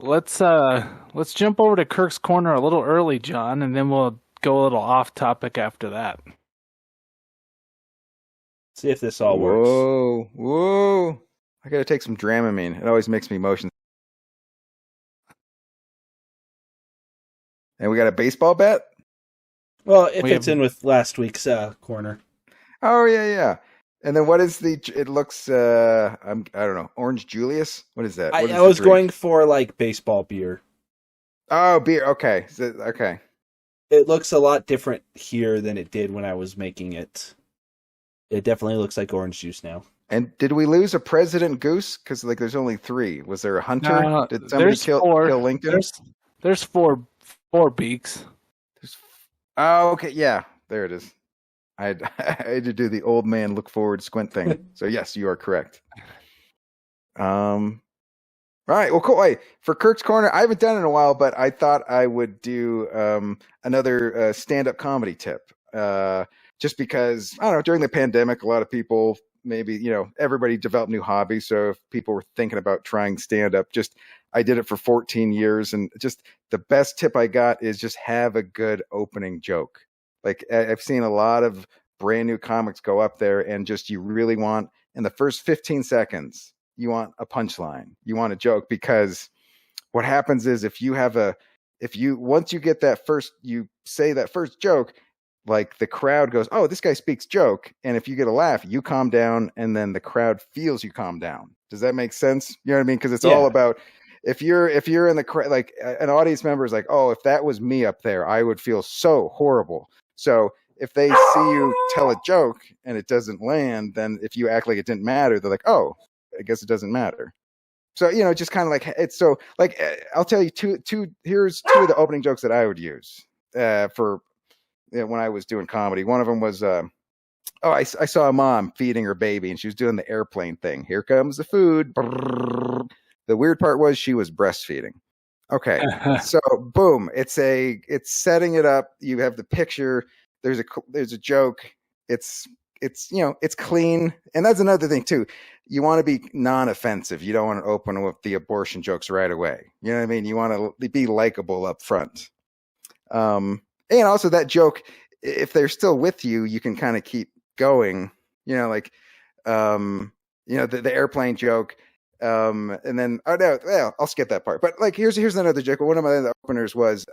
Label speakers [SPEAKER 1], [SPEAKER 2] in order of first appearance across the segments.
[SPEAKER 1] let's jump over to Kirk's corner a little early, John, and then we'll go a little off topic after that.
[SPEAKER 2] See if this all works.
[SPEAKER 3] Whoa. I gotta take some Dramamine. It always makes me motion. And we got a baseball bat?
[SPEAKER 2] Well, it fits in with last week's corner.
[SPEAKER 3] Oh, yeah. And then what is it looks, I don't know, Orange Julius? What is that?
[SPEAKER 2] I was going for like baseball beer.
[SPEAKER 3] Oh, beer. Okay. Okay.
[SPEAKER 2] It looks a lot different here than it did when I was making it. It definitely looks like orange juice now.
[SPEAKER 3] And did we lose a President Goose? Because like there's only 3. Was there a hunter?
[SPEAKER 1] No,
[SPEAKER 3] did somebody kill Lincoln?
[SPEAKER 1] There's four beaks.
[SPEAKER 3] Oh, okay. Yeah, there it is. I had to do the old man look forward squint thing. So yes, you are correct. All right. Well, cool. Hey, for Kirk's Corner, I haven't done it in a while, but I thought I would do another stand-up comedy tip. Just because, I don't know, during the pandemic, a lot of people, maybe, everybody developed new hobbies. So if people were thinking about trying stand-up, I did it for 14 years. And just the best tip I got is just have a good opening joke. Like I've seen a lot of brand new comics go up there and you really want, in the first 15 seconds, you want a punchline. You want a joke, because what happens is once you get you say that first joke, like the crowd goes, oh, this guy speaks joke. And if you get a laugh, you calm down, and then the crowd feels you calm down. Does that make sense? You know what I mean? Because it's all about, if you're in the crowd, like an audience member is like, oh, if that was me up there, I would feel so horrible. So if they see you tell a joke and it doesn't land, then if you act like it didn't matter, they're like, oh, I guess it doesn't matter. So, just kind of like, it's so like, I'll tell you here's 2 of the opening jokes that I would use for when I was doing comedy. One of them was, I saw a mom feeding her baby and she was doing the airplane thing. Here comes the food. The weird part was she was breastfeeding. Okay. So boom, it's setting it up. You have the picture. There's a joke. It's clean. And that's another thing too. You want to be non-offensive. You don't want to open with the abortion jokes right away. You know what I mean? You want to be likable up front. And also that joke, if they're still with you, you can kind of keep going, the airplane joke. And then, I'll skip that part. But like, here's another joke. One of my other openers was,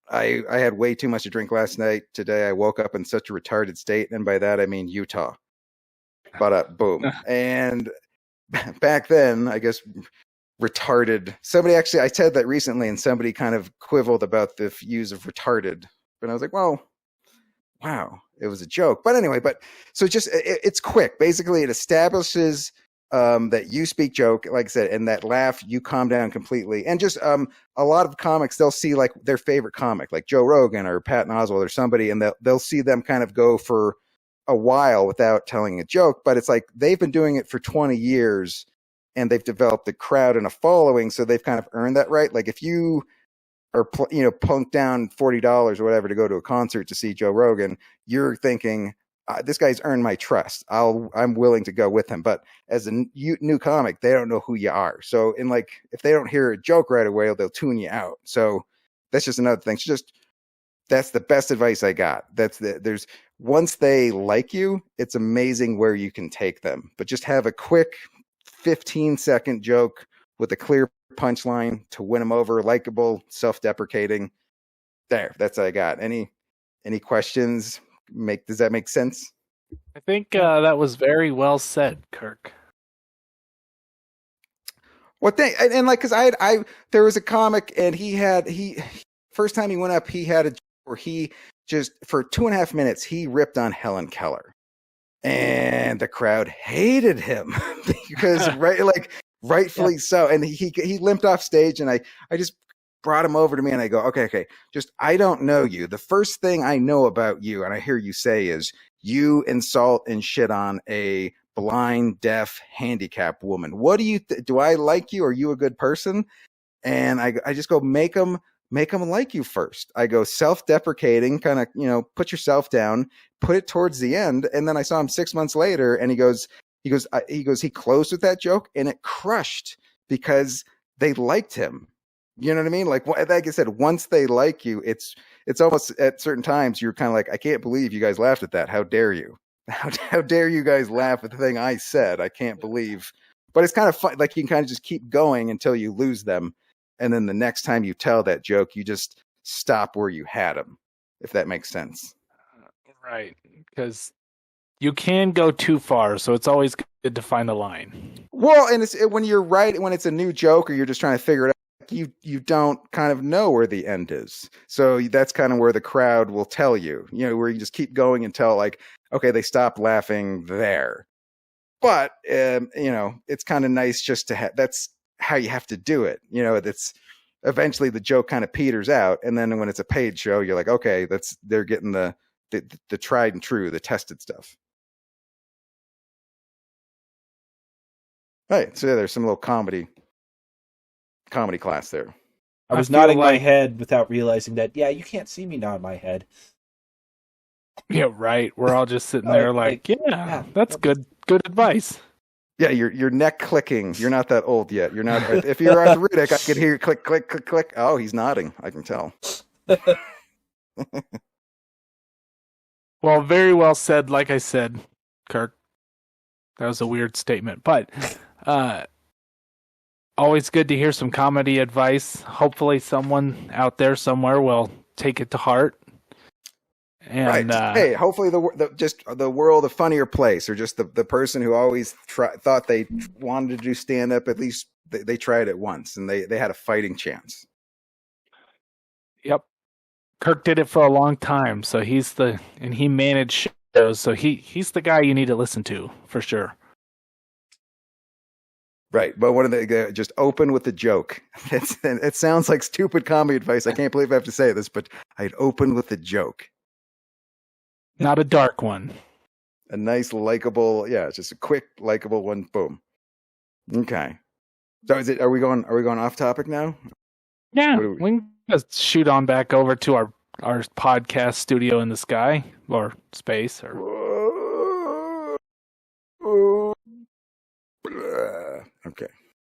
[SPEAKER 3] I had way too much to drink last night. Today I woke up in such a retarded state. And by that, I mean Utah. But boom. And back then, I guess, retarded. Somebody actually, I said that recently, and somebody kind of quibbled about the use of retarded. But I was like, well, wow, it was a joke. But anyway, so it's quick. Basically, it establishes that you speak joke, like I said, and that laugh, you calm down completely. And just a lot of comics, they'll see like their favorite comic, like Joe Rogan or Patton Oswalt or somebody, and they'll see them kind of go for a while without telling a joke. But it's like they've been doing it for 20 years. And they've developed a crowd and a following, so they've kind of earned that right. Like if you are, punked down $40 or whatever to go to a concert to see Joe Rogan, you're thinking, this guy's earned my trust. I'm willing to go with him. But as a new comic, they don't know who you are. So if they don't hear a joke right away, they'll tune you out. So that's just another thing. That's the best advice I got. Once they like you, it's amazing where you can take them. But just have a quick 15-second joke with a clear punchline to win them over, likable, self-deprecating. That's what I got. Any questions? Does that make sense?
[SPEAKER 1] I think that was very well said, Kirk.
[SPEAKER 3] Well, because there was a comic, and he first time he went up, he had a joke where he just for 2.5 minutes he ripped on Helen Keller. And the crowd hated him because rightfully so. And he limped off stage, and I just brought him over to me and I go, okay, just, I don't know you. The first thing I know about you, and I hear you say, is you insult and shit on a blind, deaf, handicapped woman. What do you, do I like you? Are you a good person? And I just go, make them like you first. I go self-deprecating, kind of, put yourself down, put it towards the end. And then I saw him 6 months later, and he closed with that joke, and it crushed because they liked him. You know what I mean? Like I said, once they like you, it's almost at certain times you're kind of like, I can't believe you guys laughed at that. How dare you? How dare you guys laugh at the thing I said? I can't believe. But it's kind of fun. Like you can kind of just keep going until you lose them, and then the next time you tell that joke, you just stop where you had them. If that makes sense.
[SPEAKER 1] Right, because you can go too far, so it's always good to find a line.
[SPEAKER 3] Well, and when you're right, when it's a new joke or you're just trying to figure it out, you don't kind of know where the end is. So that's kind of where the crowd will tell you, where you just keep going until like, okay, they stop laughing there. But, it's kind of nice just to have, that's how you have to do it. That's eventually the joke kind of peters out. And then when it's a paid show, you're like, okay, they're getting the tried and true, the tested stuff. Right. So there's some little comedy class there.
[SPEAKER 2] I was
[SPEAKER 1] feel
[SPEAKER 2] nodding my
[SPEAKER 1] like-
[SPEAKER 2] head without realizing that, yeah, you can't see me nod my head.
[SPEAKER 1] Yeah, right. We're all just sitting there like, yeah, that's good advice.
[SPEAKER 3] Yeah, your neck clicking. You're not that old yet. You're not. If you're arthritic, I could hear you click, click, click, click. Oh, he's nodding. I can tell.
[SPEAKER 1] Well, very well said. Like I said, Kirk, that was a weird statement, but always good to hear some comedy advice. Hopefully someone out there somewhere will take it to heart. And,
[SPEAKER 3] right. Hey, hopefully the world a funnier place, or just the person who always thought they wanted to do stand up, at least they tried it once and they had a fighting chance.
[SPEAKER 1] Yep. Kirk did it for a long time, so he managed shows, so he's the guy you need to listen to for sure.
[SPEAKER 3] Right, but one of the just open with the joke. It sounds like stupid comedy advice. I can't believe I have to say this, but I'd open with a joke.
[SPEAKER 1] Not a dark one.
[SPEAKER 3] A nice, likable, just a quick, likable one. Boom. Okay. So are we going off topic now?
[SPEAKER 1] Yeah, we can just shoot on back over to our podcast studio in the sky or space or.
[SPEAKER 3] Okay.